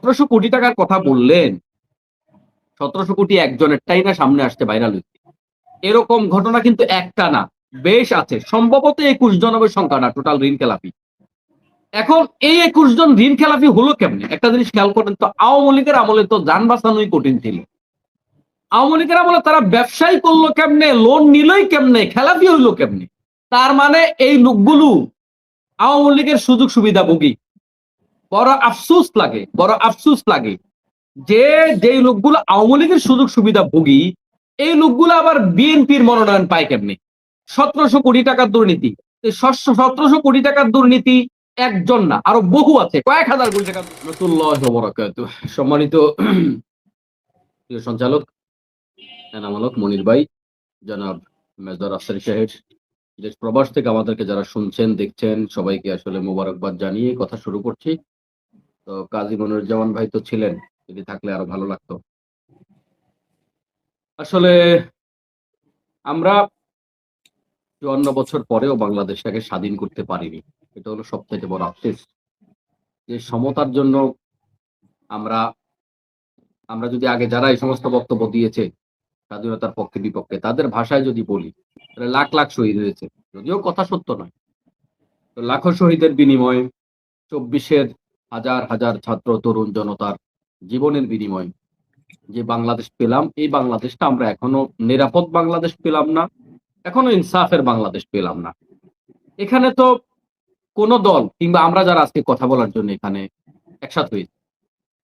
1700 কোটি টাকার কথা বললেন, 1700 কোটি একজনেরটাই না সামনে আসছে ভাইরাল হইতে। এরকম ঘটনা কিন্তু একটা না, বেশ আছে। সম্ভবত 21 জনের সংখ্যা না টোটাল ঋণ খেলাপি। এখন এই 21 জন ঋণ খেলাপি হলো কেমনে? একটা জিনিস খেয়াল করেন তো, আওয়ামী লীগের আমলে তো যান বাঁচানোই কঠিন ছিল। আওয়ামী লীগের আমলে তারা ব্যবসায়ী করলো কেমনে, লোন নিলই কেমনে, খেলাপি হইলো কেমনে? তার মানে এই লোকগুলো আওয়ামী লীগের সুযোগ সুবিধাভোগী। বড় আফসোস লাগে, বড় আফসোস লাগে যে যেই লোকগুলো আওয়ামী লীগের সুযোগ সুবিধাভোগী, এই লোকগুলো আবার বিএনপির মনোনয়ন পায় কেমনে? 1700 কোটি টাকার দুর্নীতি। 1700 কোটি টাকার দুর্নীতি একজন না, আরো বহু আছে, কয়েক হাজার কোটি টাকা। রাহমাতুল্লাহি ওয়া বারাকাতুহু। সম্মানিত প্রিয় সঞ্চালক এনামূলক মনির ভাই, জনাব মেজর আফসারী সাহেব, দেশ প্রবাস থেকে আমাদেরকে যারা শুনছেন দেখছেন সবাইকে আসলে মোবারকবাদ জানিয়ে কথা শুরু করছি। তো কাজী মনিরুজ্জামান ভাই তো ছিলেন, যদি থাকলে আরো ভালো লাগতো। আসলে আমরা ৫৪ বছর পরেও বাংলাদেশটাকে স্বাধীন করতে পারিনি। এটা হলো সবচাইতে বড় আফসোস। যে সমতার জন্য আমরা আমরা যদি আগে যারা এই সমস্ত বক্তব্য দিয়েছে স্বাধীনতার পক্ষে বিপক্ষে, তাদের ভাষায় যদি বলি, তাহলে লাখ লাখ শহীদ হয়েছে। যদিও কথা সত্য নয়। তো লাখো শহীদের বিনিময়ে ২৪-এর হাজার হাজার ছাত্র তরুণ জনতার জীবনের বিনিময়ে যে বাংলাদেশ পেলাম, এই বাংলাদেশটা আমরা এখনো নিরাপদ বাংলাদেশ পেলাম না। এখনো ইনসাফের বাংলাদেশ পেলাম না। এখানে তো কোন দল কিংবা আমরা যারা আজকে কথা বলার জন্য এখানে একসাথ হয়েছি,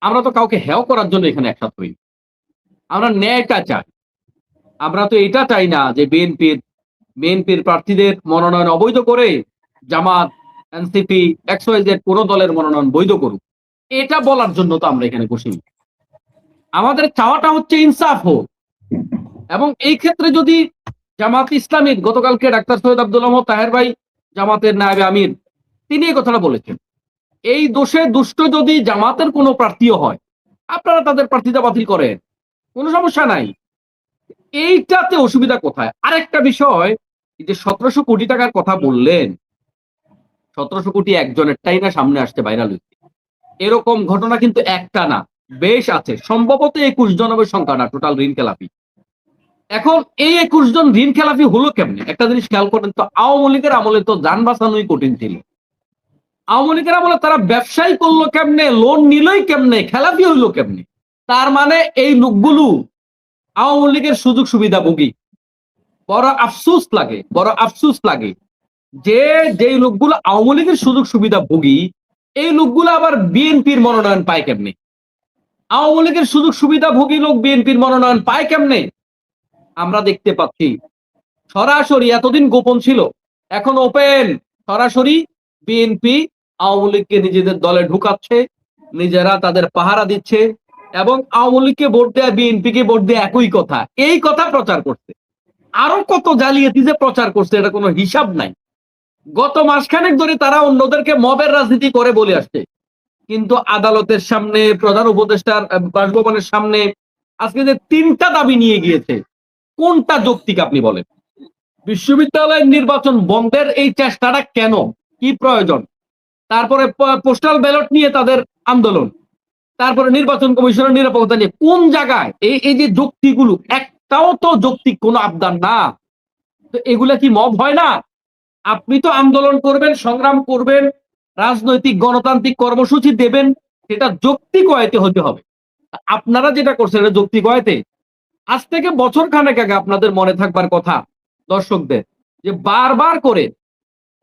আমরা তো কাউকে হেয় করার জন্য এখানে একসাথ হইনি। আমরা ন্যায়টা চাই। আমরা তো এটা চাই না যে বিএনপির প্রার্থীদের মনোনয়ন অবৈধ করে জামাত, এনসিপি, এক্সওয়াইজেড কোন দলের মনোনয়ন বৈধ করুক। এটা বলার জন্য তো আমরা এখানে বসিনি। আমাদের চাওয়াটা হচ্ছে ইনসাফ হোক। এবং এই ক্ষেত্রে যদি জামাত ইসলামীর গতকালকে ডাক্তার সৈয়দ আব্দুল আহমদ তাহের ভাই, জামাতের নায়েবে আমির, তিনি এই কথাটা বলেছেন। এই দোষে দুষ্ট যদি জামাতের কোনো প্রার্থীও হয়, আপনারা তাদের প্রার্থীতা বাতিল করেন, কোনো সমস্যা নাই। এইটাতে অসুবিধা কোথায়? আরেকটা বিষয়, এই যে 1700 কোটি টাকার কথা বললেন, 1700 কোটি একজনেরটাই না সামনে আসছে ভাইরাল হইতে। এরকম ঘটনা কিন্তু একটা না, বেশ আছে। সম্ভবত 21 জনের সংখ্যা না টোটাল ঋণ খেলাপি। এখন এই 21 জন ঋণ খেলাপি হলো কেমনে? একটা জিনিস খেয়াল করেন তো, আওয়ামী লীগের আমলে তো যান বাঁচানোই কঠিন ছিল। আওয়ামী লীগের আমলে তারা ব্যবসায়ী করলো কেমনে, লোন নিলই কেমনে, খেলাপি হইলো কেমনে? তার মানে এই লোকগুলো আওয়ামী লীগের সুযোগ সুবিধাভোগী। বড় আফসোস লাগে, বড় আফসোস লাগে যে যেই লোকগুলো আওয়ামী লীগের সুযোগ সুবিধাভোগী, এই লোকগুলো আবার বিএনপির মনোনয়ন পায় কেমনে? আওয়ামী লীগের সুযোগ সুবিধাভোগী লোক বিএনপির মনোনয়ন পায় কেমনে? আমরা দেখতে পাচ্ছি সরাসরি, এতদিন গোপন ছিল, এখন ওপেন, সরাসরি বিএনপি আওয়ামী লীগকে নিজেদের দলে ঢুকাচ্ছে, নিজেরা তাদের পাহারা দিচ্ছে এবং আওয়ামী লীগকে ভোট দেয়া বিএনপিকে ভোট দেয়া একই কথা, এই কথা প্রচার করছে। আরো কত জালিয়াতি যে প্রচার করছে এটা কোনো হিসাব নাই। গত মাসখানেক ধরে তারা অন্যদেরকে মবের রাজনীতি করে বলে আসছে, কিন্তু আদালতের সামনে, প্রধান উপদেষ্টার বাসভবনের সামনে আজকে যে 3টা দাবি নিয়ে গিয়েছে, কোনটা যৌক্তিক আপনি বলেন? বিশ্ববিদ্যালয়ের নির্বাচন বন্ধের এই চেষ্টাটা কেন, কি প্রয়োজন? তারপরে পোস্টাল ব্যালট নিয়ে তাদের আন্দোলন, তারপরে নির্বাচন কমিশনের নিরাপত্তা নিয়ে কোন জায়গায় এই যে যুক্তিগুলো, একটাও তো যৌক্তিক কোনো আবদার না। তো এগুলা কি মব হয় না? আপনি তো আন্দোলন করবেন, সংগ্রাম করবেন, রাজনৈতিক গণতান্ত্রিক কর্মসূচি দেবেন, সেটা যৌক্তিক ওয়েতে হতে হবে। আপনারা যেটা করছেন এটা যৌক্তিক ওয়েতে। আজ থেকে বছর খানেক আগে আপনাদের মনে থাকবার কথা দর্শকদের, যে বারবার করে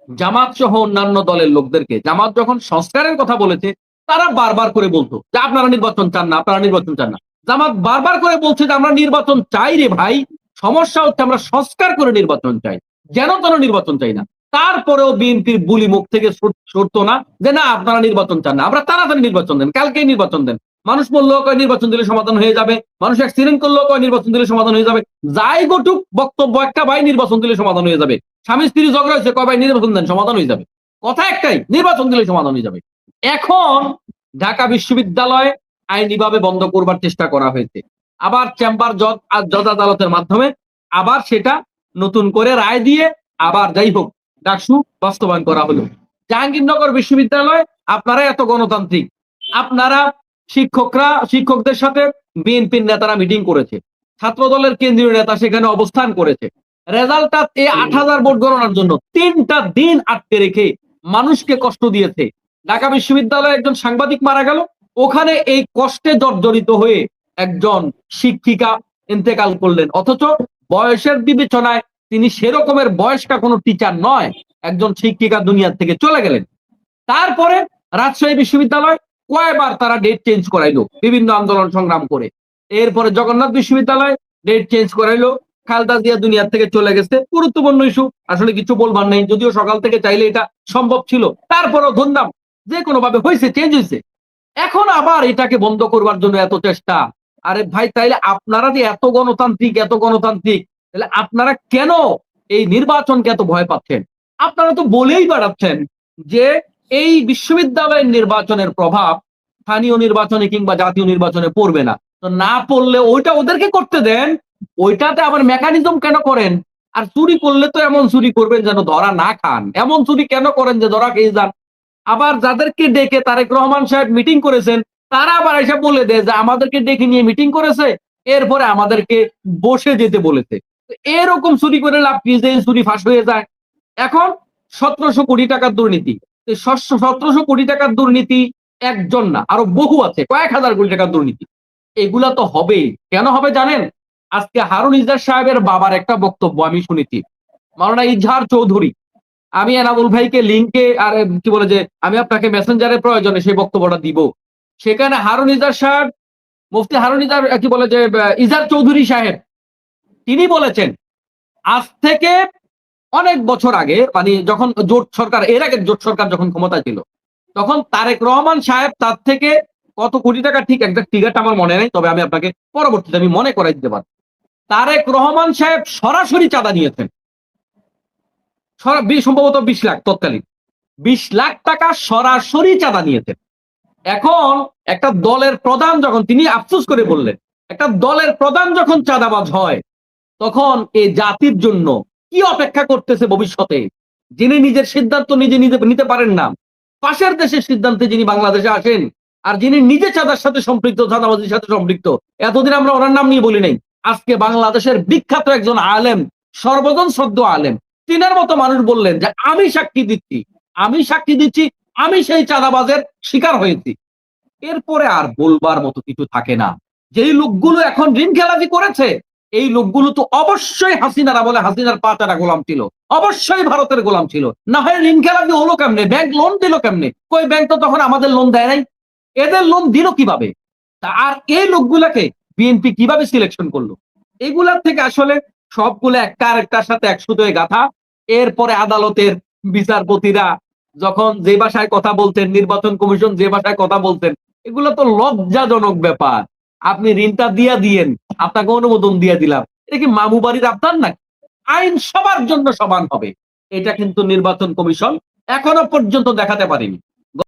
জামাত সহ অন্যান্য দলের লোকদেরকে, জামাত যখন সংস্কারের কথা বলেছে, তারা বারবার করে বলতো যে আপনারা নির্বাচন চান না, আপনারা নির্বাচন চান না। জামাত বারবার করে বলছে যে আমরা নির্বাচন চাই রে ভাই, সমস্যা হচ্ছে আমরা সংস্কার করে নির্বাচন চাই, যেন তেন নির্বাচন চাই না। তারপরেও বিএনপির বুলি মুখ থেকে সরতো না যে না আপনারা নির্বাচন চান না, আমরা তাড়াতাড়ি নির্বাচন দেন, কালকেই নির্বাচন দেন। মানুষ বললেও কয় নির্বাচন দিলে সমাধান হয়ে যাবে, মানুষ অ্যাক্সিডেন্ট করলেও কয় নির্বাচন দিলে সমাধান হয়ে যাবে, যাই গটুক বক্তব্য একটা, ভাই নির্বাচন দিলে সমাধান হয়ে যাবে। স্বামী স্ত্রী ঝগড়া হয়েছে, কয় ভাই নির্বাচন দেন সমাধান হয়ে যাবে, কথা একটাই, নির্বাচন দিলে সমাধান হয়ে যাবে। এখন ঢাকা বিশ্ববিদ্যালয় আইনিভাবে বন্ধ করবার চেষ্টা করা হয়েছে, আবার চেম্বার জজ আদালতের মাধ্যমে আবার সেটা নতুন করে রায় দিয়ে আবার যাই হোক ডাকসু বাস্তবায়ন করা হলো। জাহাঙ্গীরনগর বিশ্ববিদ্যালয়, আপনারা এত গণতান্ত্রিক, আপনারা শিক্ষকদের সাথে বিএনপির নেতারা মিটিং করেছে, ছাত্র দলের কেন্দ্রীয় নেতা সেখানে অবস্থান করেছে। রেজাল্টটা এই 8,000 ভোট গণনার জন্য 3টা দিন আটকে রেখে মানুষকে কষ্ট দিয়েছে। ঢাকা বিশ্ববিদ্যালয়ে একজন সাংবাদিক মারা গেল, ওখানে এই কষ্টে জর্জরিত হয়ে একজন শিক্ষিকা ইন্তেকাল করলেন, অথচ বয়সের বিবেচনায় তিনি সেরকমের বয়স্কা কোনো টিচার নয়, একজন শিক্ষিকা দুনিয়া থেকে চলে গেলেন। তারপরে রাজশাহী বিশ্ববিদ্যালয় কয়বার তারা ডেট চেঞ্জ করাইলো বিভিন্ন আন্দোলন সংগ্রাম করে। এরপরে জগন্নাথ বিশ্ববিদ্যালয় ডেট চেঞ্জ করাইলো, খালেদা জিয়া দুনিয়া থেকে চলে গেছে, গুরুত্বপূর্ণ ইস্যু, আসলে কিছু বলবার নেই, যদিও সকাল থেকে চাইলে এটা সম্ভব ছিল, তারপরেও ধরলাম যে কোনো ভাবে হয়েছে, চেঞ্জ হয়েছে। এখন আবার এটাকে বন্ধ করবার জন্য এত চেষ্টা। আরে ভাই, তাইলে আপনারা যে এত গণতান্ত্রিক তাহলে আপনারা কেন এই নির্বাচনকে এত ভয় পাচ্ছেন? আপনারা তো বলেই বেড়াচ্ছেন যে এই বিশ্ববিদ্যালয়ের নির্বাচনের প্রভাব স্থানীয় নির্বাচনে কিংবা জাতীয় নির্বাচনে পড়বে না। তো না পড়লে ওইটা ওদেরকে করতে দেন, ওইটাতে আবার মেকানিজম কেন করেন? আর চুরি করলে তো এমন চুরি করবেন যেন ধরা না খান, এমন চুরি কেন করেন যে ধরা খেয়ে যান? আবার যাদেরকে ডেকে তারেক রহমান সাহেব মিটিং করেছেন, তারা আবার এসে বলে দেয় যে আমাদেরকে ডেকে নিয়ে মিটিং করেছে, এরপরে আমাদেরকে বসে যেতে বলেছে। এরকম চুরি করে লাভ কি যে চুরি ফাঁস হয়ে যায়? এখন 1700 কোটি টাকার দুর্নীতি, 1700 কোটি টাকার দুর্নীতি একজন না, আরো বহু আছে, কয়েক হাজার কোটি টাকার দুর্নীতি। এগুলা তো হবেই। কেন হবে জানেন? আজকে হারুন ইজাজ সাহেবের বাবার একটা বক্তব্য আমি শুনেছি, মাওলানা ইজহার চৌধুরী। আমি এনামুল ভাইকে লিঙ্কে আর কি বলে যে আমি আপনাকে মেসেঞ্জারের প্রয়োজনে সেই বক্তব্যটা দিব। সেখানে হারুন ইজাজ সাহেব, মুফতি হারুন ইজাজ কি বলে যে ইজাজ চৌধুরী সাহেব, তিনি বলেছেন আজ থেকে অনেক বছর আগে, মানে যখন জোট সরকার, এর আগে জোট সরকার যখন ক্ষমতা ছিল, তখন তারেক রহমান সাহেব তার থেকে কত কোটি টাকা, ঠিক একজাক্ট ফিগারটা আমার মনে নেই, তবে আমি আপনাকে পরবর্তীতে আমি মনে করাই দিতে পারি। তারেক রহমান সাহেব সরাসরি চাঁদা নিয়েছেন, সম্ভবত 20 লাখ, তৎকালীন 20 লাখ টাকা সরাসরি চাঁদা নিয়েছেন। এখন একটা দলের প্রধান যখন, তিনি আফসোস করে বললেন, একটা দলের প্রধান যখন চাঁদাবাজ হয়, তখন এই জাতির জন্য কি অপেক্ষা করতেছে ভবিষ্যতে? যিনি নিজের সিদ্ধান্ত নিজে নিতে পারেন না, পাশের দেশের সিদ্ধান্তে যিনি বাংলাদেশে আসেন, আর যিনি নিজে চাঁদার সাথে সম্পৃক্ত, চাঁদাবাজির সাথে সম্পৃক্ত, এতদিন আমরা ওনার নাম নিয়ে বলি নাই, আজকে বাংলাদেশের বিখ্যাত একজন আলেম, সর্বজন শ্রদ্ধ আলেম, তিনার মতো মানুষ বললেন যে আমি সাক্ষী দিচ্ছি আমি সেই চাঁদাবাজের শিকার হয়েছি। এরপরে আর বলবার মতো কিছু থাকে না। যেই লোকগুলো এখন ঋণ খেলাপি করেছে, এই লোকগুলো তো অবশ্যই হাসিনারা বলে হাসিনার পাঁচারা গোলাম ছিল, অবশ্যই ভারতের গোলাম ছিল, না হয় ঋণ খেলাপি হলো কেমনে? ব্যাংক লোন দিল কেমনে? কই ব্যাংক তো তখন আমাদের লোন দেয় নাই, এদের লোন দিল কিভাবে? আর এই লোকগুলাকে বিএনপি কিভাবে সিলেকশন করলো? এগুলার থেকে আসলে সবগুলো একটা আরেকটার সাথে একসুতোয় গাথা। এরপরে আদালতের বিচারপতিরা যখন যে ভাষায় কথা বলতেন, নির্বাচন কমিশন যে ভাষায় কথা বলতেন, এগুলো তো লজ্জাজনক ব্যাপার। আপনি ঋণটা দিয়েন, আপনাকে অনুমোদন দিয়ে দিলাম, এটা কি মামু বাড়ির আপনার নাকি? আইন সবার জন্য সমান হবে, এটা কিন্তু নির্বাচন কমিশন এখনো পর্যন্ত দেখাতে পারেনি।